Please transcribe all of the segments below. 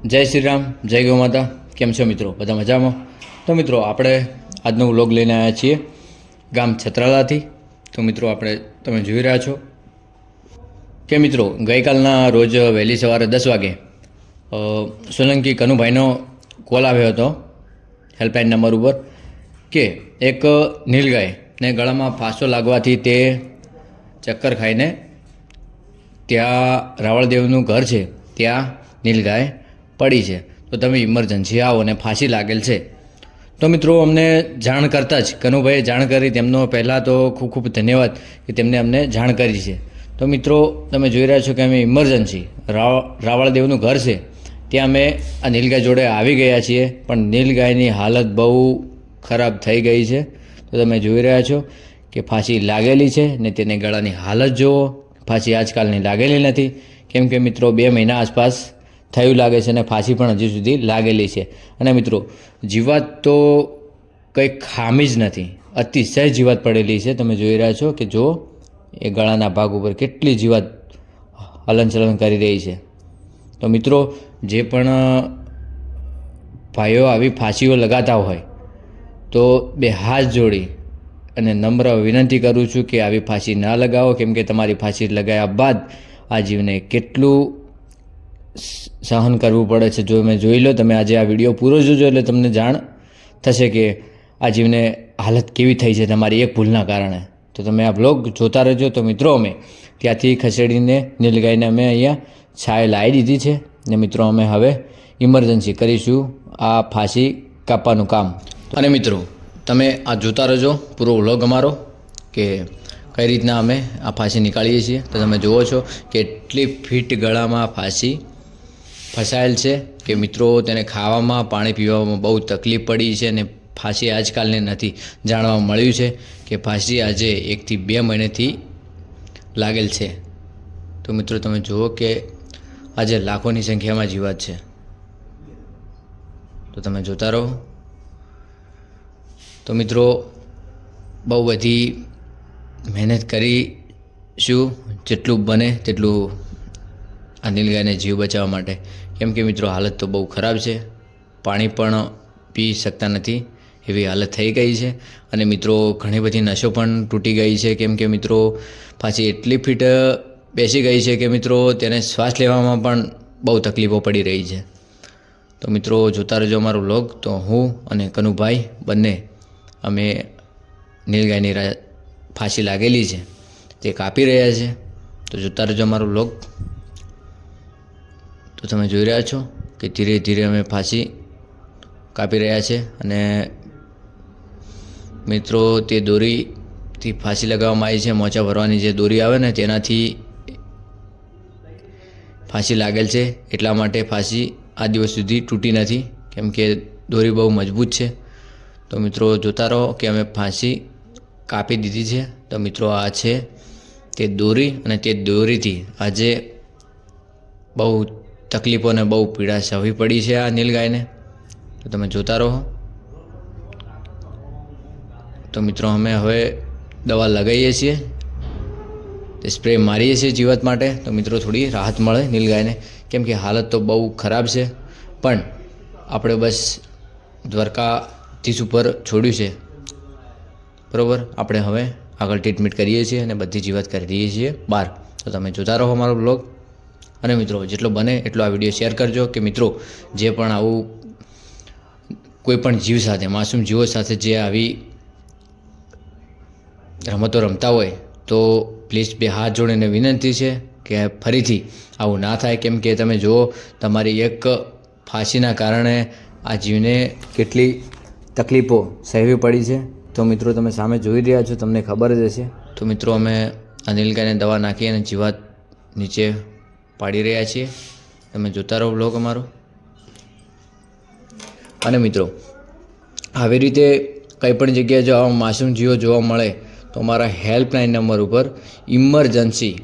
જય શ્રી રામ, જય ગૌ માતા. કેમ છો મિત્રો? બધા મજામાં? તો મિત્રો આપણે આજનો વ્લોગ લઈને આવ્યા છીએ ગામ છત્રાલાથી. તો મિત્રો તમે જોઈ રહ્યા છો કે મિત્રો ગઈકાલના રોજ વહેલી સવારે 10 વાગે સોલંકી કનુભાઈનો કોલ આવ્યો હતો હેલ્પલાઇન નંબર ઉપર કે એક નીલગાયને ગળામાં ફાંસો લાગવાથી તે ચક્કર ખાઈને ત્યાં રાવળદેવનું ઘર છે ત્યાં નીલગાય પડી છે, તો તમે ઇમરજન્સી આવો અને ફાંસી લાગેલ છે. તો મિત્રો અમને જાણ કરતાં જ કનુભાઈએ જાણ કરી, તેમનો પહેલાં તો ખૂબ ખૂબ ધન્યવાદ કે તેમને અમને જાણ કરી છે. તો મિત્રો તમે જોઈ રહ્યા છો કે અમે ઇમરજન્સી રાવળદેવનું ઘર છે ત્યાં અમે આ નીલગાય જોડે આવી ગયા છીએ, પણ નીલગાયની હાલત બહુ ખરાબ થઈ ગઈ છે. તો તમે જોઈ રહ્યા છો કે ફાંસી લાગેલી છે ને તેની ગળાની હાલત જુઓ. ફાંસી આજકાલની લાગેલી નથી, કેમ કે મિત્રો 2 મહિના આસપાસ થયું લાગે છે અને ફાંસી પણ હજી સુધી લાગેલી છે. અને મિત્રો જીવાત તો કંઈ ખામી જ નથી, અતિશય જીવાત પડેલી છે. તમે જોઈ રહ્યા છો કે જો એ ગળાના ભાગ ઉપર કેટલી જીવાત હલનચલન કરી રહી છે. તો મિત્રો જે પણ ભાઈઓ આવી ફાંસીઓ લગાતા હોય તો 2 હાથ જોડી અને નમ્ર વિનંતી કરું છું કે આવી ફાંસી ના લગાવો, કેમ કે તમારી ફાંસી લગાવ્યા બાદ આ જીવને કેટલું સહન કરવું પડે છે. જો જોઈ લો, તમે આજે આ વિડીયો પૂરો જોજો એટલે તમને જાણ થશે કે આ જીવને હાલત કેવી થઈ છે તમારી એક ભૂલના કારણે. તો તમે આ બ્લોગ જોતા રહેજો. તો મિત્રો અમે ત્યાંથી ખસેડીને નીલગાયને અમે અહીંયા છાએ લાવી દીધી છે ને મિત્રો અમે હવે ઇમરજન્સી કરીશું આ ફાંસી કાપવાનું કામ. અને મિત્રો તમે આ જોતા રહેજો પૂરો વ્લોગ અમારો કે કઈ રીતના અમે આ ફાંસી નીકાળીએ છીએ. તો તમે જુઓ છો કે એટલી ફિટ ગળામાં ફાંસી ફસાયેલ છે કે મિત્રો તેને ખાવામાં પાણી પીવામાં બહુ તકલીફ પડી છે. અને ફાંસી આજકાલની નથી, જાણવા મળ્યું છે કે ફાંસી આજે 1 થી 2 મહિનાથી લાગેલ છે. તો મિત્રો તમે જુઓ કે આજે લાખોની સંખ્યામાં જીવાત છે. તો તમે જોતા રહો. તો મિત્રો બહુ બધી મહેનત કરીશું જેટલું બને તેટલું આ નીલગાયને જીવ બચાવવા માટે, કેમ કે મિત્રો હાલત તો બહુ ખરાબ છે, પાણી પણ પી શકતા નથી એવી હાલત થઈ ગઈ છે. અને મિત્રો ઘણી બધી નસો પણ તૂટી ગઈ છે, કેમ કે મિત્રો ફાંસી એટલી ફિટ બેસી ગઈ છે કે મિત્રો તેને શ્વાસ લેવામાં પણ બહુ તકલીફો પડી રહી છે. તો મિત્રો જોતા રહેજો અમારો વ્લોગ. તો હું અને કનુભાઈ બંને અમે નીલગાયની ફાંસી લાગેલી છે તે કાપી રહ્યા છે. તો જોતા રહેજો અમારો વ્લોગ. તો તમે જોઈ રહ્યા છો કે ધીરે ધીરે અમે ફાંસી કાપી રહ્યા છે. અને મિત્રો તે દોરીથી ફાંસી લગાવવામાં આવી છે, મોચા ભરવાની જે દોરી આવે ને તેનાથી ફાંસી લાગેલ છે. એટલા માટે ફાંસી આ દિવસ સુધી તૂટી નથી, કેમ કે દોરી બહુ મજબૂત છે. તો મિત્રો જોતા રહો કે અમે ફાંસી કાપી દીધી છે. તો મિત્રો આ છે તે દોરી, અને તે દોરીથી આજે બહુ તકલીફો અને બહુ પીડા સહવી પડી છે આ નીલગાયને. તો તમે જોતા રહો. તો મિત્રો અમે હવે દવા લગાવીએ છીએ, તે સ્પ્રે મારીએ છીએ જીવાત માટે. તો મિત્રો થોડી રાહત મળે નીલગાયને, કેમ કે હાલત તો બહુ ખરાબ છે. પણ આપણે બસ દ્વારકાધીશ ઉપર છોડ્યું છે, બરાબર. આપણે હવે આગળ ટ્રીટમેન્ટ કરીએ છીએ અને બધી જીવાત કરી દઈએ છીએ બહાર. તો તમે જોતા રહો અમારો બ્લોગ. અને મિત્રો જેટલો બને એટલો આ વિડીયો શેર કરજો કે મિત્રો જે પણ આવું કોઈ પણ જીવ સાથે, માસૂમ જીવો સાથે જે આવી રમતો રમતા હોય તો પ્લીઝ 2 હાથ જોડીને વિનંતી છે કે ફરીથી આવું ના થાય, કેમ કે તમે જુઓ તમારી એક ફાંસીના કારણે આ જીવને કેટલી તકલીફો સહેવી પડી છે. તો મિત્રો તમે સામે જોઈ રહ્યા છો, તમને ખબર જ હશે. તો મિત્રો અમે આ નીલગાયને દવા નાખી અને જીવાત નીચે પાડી રહ્યા છીએ. તમે જોતા રહો બ્લોગ અમારો. અને મિત્રો આવી રીતે કંઈ પણ જગ્યાએ જો આવા માસૂમ જીવો જોવા મળે તો અમારા હેલ્પલાઇન નંબર ઉપર ઇમરજન્સી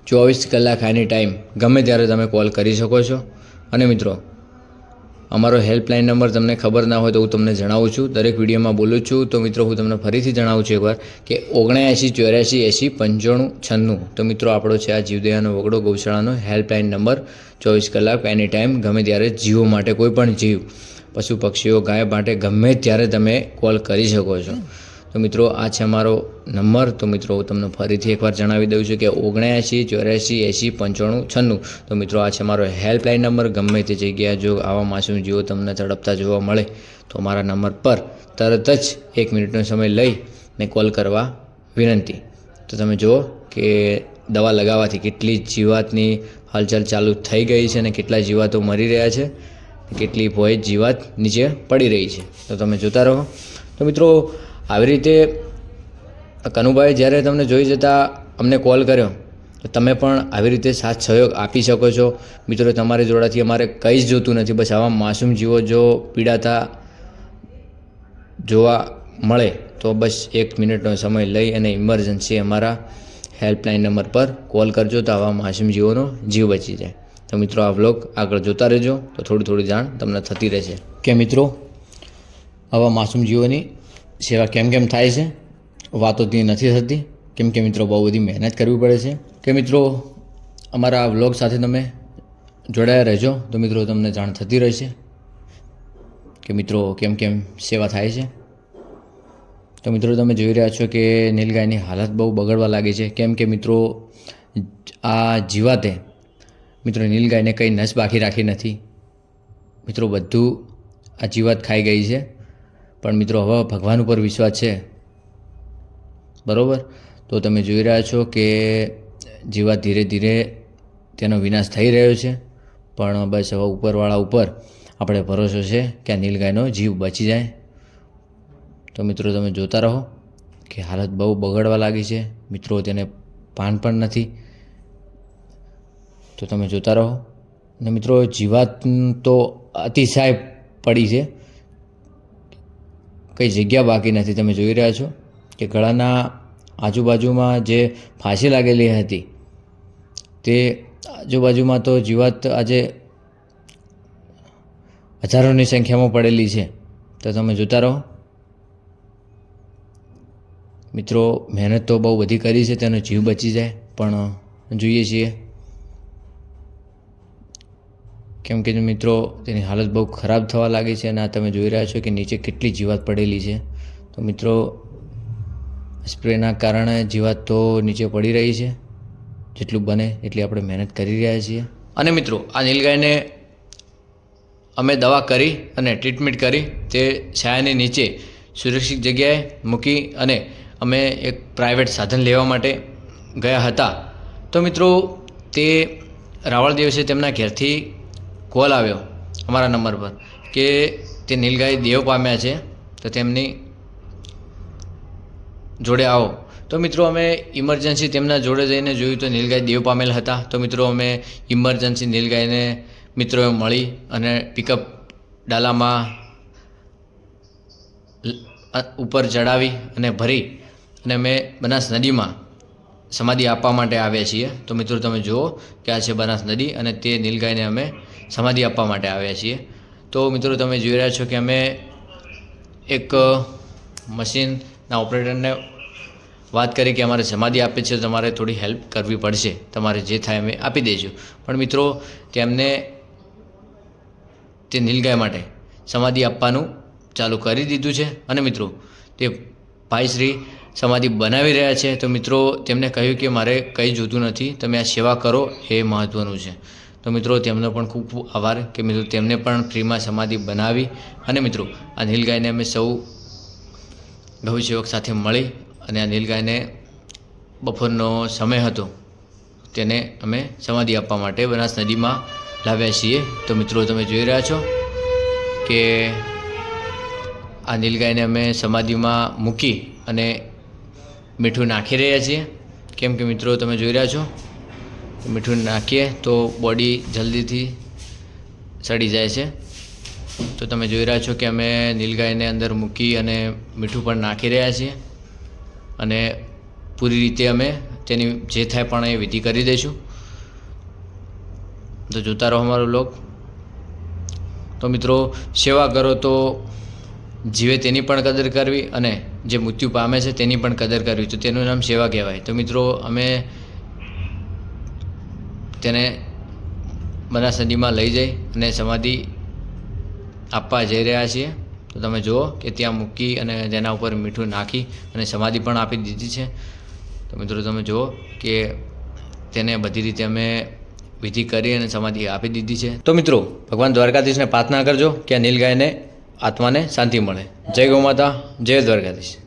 24 કલાક એની ટાઈમ ગમે ત્યારે તમે કોલ કરી શકો છો. અને મિત્રો અમારો હેલ્પલાઇન નંબર તમને ખબર ના હોય તો હું તમને જણાવું છું, દરેક વિડીયોમાં બોલું છું. તો મિત્રો હું તમને ફરીથી જણાવું છું એકવાર કે 7984809596. તો મિત્રો આપણો છે આ જીવદયાનો વગડો ગૌશાળાનો હેલ્પલાઇન નંબર. 24 કલાક એની ટાઈમ ગમે ત્યારે જીવો માટે, કોઈ પણ જીવ, પશુ પક્ષીઓ, ગાય માટે ગમે ત્યારે તમે કોલ કરી શકો છો. તો મિત્રો આ છે અમારો નંબર. તો મિત્રો હું તમને ફરીથી એકવાર જણાવી દઉં છું કે 7984809596. તો મિત્રો આ છે મારો હેલ્પલાઇન નંબર. ગમે તે જગ્યાએ જો આવા માસૂમ જીવો તમને તડપતા જોવા મળે તો મારા નંબર પર તરત જ 1 મિનિટનો સમય લઈને કોલ કરવા વિનંતી. તો તમે જુઓ કે દવા લગાવવાથી કેટલી જીવાતની હલચલ ચાલુ થઈ ગઈ છે અને કેટલા જીવાતો મરી રહ્યા છે, કેટલી ભોય જીવાત નીચે પડી રહી છે. તો તમે જોતા રહો. તો મિત્રો આવી રીતે કનુભાઈ જ્યારે તમને જોઈ જતા અમને કોલ કર્યો તો તમે પણ આવી રીતે સાથ સહયોગ આપી શકો છો. મિત્રો તમારી જોડાથી અમારે કંઈ જ જોતું નથી, બસ આવા માસૂમ જીવો જો પીડાતા જોવા મળે તો બસ 1 મિનિટનો સમય લઈ અને ઇમરજન્સી અમારા હેલ્પલાઇન નંબર પર કોલ કરજો તો આવા માસૂમ જીવોનો જીવ બચી જાય. તો મિત્રો આ વ્લોગ આગળ જોતા રહેજો તો થોડી જાણ તમને થતી રહેશે કે મિત્રો આવા માસૂમ જીવોની સેવા કેમ થાય છે. વાતોથી નથી થતી, કેમ કે મિત્રો બહુ બધી મહેનત કરવી પડે છે. કે મિત્રો અમારા વ્લોગ સાથે તમે જોડાયા રહેજો તો મિત્રો તમને જાણ થતી રહેશે કે મિત્રો કેમ સેવા થાય છે. તો મિત્રો તમે જોઈ રહ્યા છો કે નીલગાયની હાલત બહુ બગડવા લાગી છે, કેમ કે મિત્રો આ જીવાતે મિત્રો નીલગાયને કંઈ નસ બાકી રાખી નથી. મિત્રો બધું આ જીવાત ખાઈ ગઈ છે. પણ મિત્રો હવે ભગવાન ઉપર વિશ્વાસ છે, બરાબર. તો તમે જોઈ રહ્યા છો કે જીવાત ધીરે ધીરે તેનો વિનાશ થઈ રહ્યો છે. પણ બસ હવે ઉપરવાળા ઉપર આપણે ભરોસો છે કે આ નીલગાયનો જીવ બચી જાય. તો મિત્રો તમે જોતા રહો કે હાલત બહુ બગડવા લાગી છે. મિત્રો તેને ભાન પણ નથી. તો તમે જોતા રહો. અને મિત્રો જીવાત તો અતિશય પડી છે, કંઈ જગ્યા બાકી નથી. તમે જોઈ રહ્યા છો કે ગળાના આજુબાજુમાં જે ફાંસી લાગેલી હતી તે આજુબાજુમાં તો જીવાત આજે હજારોની સંખ્યામાં પડેલી છે. તો તમે જોતા રહો. મિત્રો મહેનત તો બહુ બધી કરી છે, તેનો જીવ બચી જાય, પણ જોઈએ છીએ કેમ કે મિત્રો તેની હાલત બહુ ખરાબ થવા લાગી છે. અને આ તમે જોઈ રહ્યા છો કે નીચે કેટલી જીવાત પડેલી છે. તો મિત્રો સ્પ્રેના કારણે જીવાત તો નીચે પડી રહી છે. જેટલું બને એટલી આપણે મહેનત કરી રહ્યા છીએ. અને મિત્રો આ નીલગાયને અમે દવા કરી અને ટ્રીટમેન્ટ કરી તે છાયાની નીચે સુરક્ષિત જગ્યાએ મૂકી અને અમે એક પ્રાઇવેટ સાધન લેવા માટે ગયા હતા. તો મિત્રો તે રાવળ દિવસે તેમના ઘેરથી કોલ આવ્યો અમારા નંબર પર કે તે નીલગાય દેવ પામ્યા છે, તો તેમની જોડે આવો. તો મિત્રો અમે ઇમરજન્સી તેમના જોડે જઈને જોયું તો નીલગાય દેવ પામેલ હતા. તો મિત્રો અમે ઇમરજન્સી નીલગાયને મિત્રોએ મળી અને પિકઅપ ડાલામાં ઉપર ચડાવી અને ભરી અને અમે બનાસ નદીમાં સમાધિ આપવા માટે આવ્યા છીએ. તો મિત્રો તમે જુઓ કે આ છે બનાસ નદી અને તે નીલગાયને અમે સમાધિ આપવા માટે આવ્યા છીએ. તો મિત્રો તમે જોઈ રહ્યા છો કે અમે એક મશીનના ઓપરેટરને વાત કરી કે અમારે સમાધિ આપી છે, તમારે થોડી હેલ્પ કરવી પડશે, તમારે જે થાય અમે આપી દઈશું. પણ મિત્રો તેમને તે નીલગાય માટે સમાધિ આપવાનું ચાલુ કરી દીધું છે. અને મિત્રો તે ભાઈશ્રી સમાધિ બનાવી રહ્યા છે. તો મિત્રો તેમને કહ્યું કે મારે કંઈ જોતું નથી, તમે આ સેવા કરો એ મહત્ત્વનું છે. તો મિત્રો તેમનો પણ ખૂબ ખૂબ આભાર કે મિત્રો તેમને પણ ફ્રીમાં સમાધિ બનાવી. અને મિત્રો આ નીલગાયને અમે સૌ ગૌસેવક સાથે મળી અને આ નીલગાયને બપોરનો સમય હતો તેને અમે સમાધિ આપવા માટે બનાસ નદીમાં લાવ્યા છીએ. તો મિત્રો તમે જોઈ રહ્યા છો કે આ નીલગાયને અમે સમાધિમાં મૂકી અને મીઠું નાખી રહ્યા છીએ. કેમ કે મિત્રો તમે જોઈ રહ્યા છો મીઠું નાખીએ તો બોડી જલ્દીથી સડી જાય છે. તો તમે જોઈ રહ્યા છો કે અમે નીલગાયને અંદર મૂકી અને મીઠું પણ નાખી રહ્યા છીએ અને પૂરી રીતે અમે તેની જે થાય પણ એ વિધિ કરી દઈશું. તો જોતા રહો અમારો વ્લોગ. તો તો મિત્રો સેવા કરો તો જીવે તેની પણ કદર કરવી અને જે મૃત્યુ પામે છે તેની પણ કદર કરવી, તો તેનું નામ સેવા કહેવાય. તો મિત્રો અમે તેને બનાસનદીમાં લઈ જઈ અને સમાધિ આપવા જઈ રહ્યા છીએ. તો તમે જુઓ કે ત્યાં મૂકી અને તેના ઉપર મીઠું નાખી અને સમાધિ પણ આપી દીધી છે. તો મિત્રો તમે જુઓ કે તેને બધી રીતે અમે વિધિ કરી અને સમાધિ આપી દીધી છે. તો મિત્રો ભગવાન દ્વારકાધીશને પ્રાર્થના કરજો કે આ નીલગાયને આત્માને શાંતિ મળે. જય ગૌ માતા, જય દ્વારકાધીશ.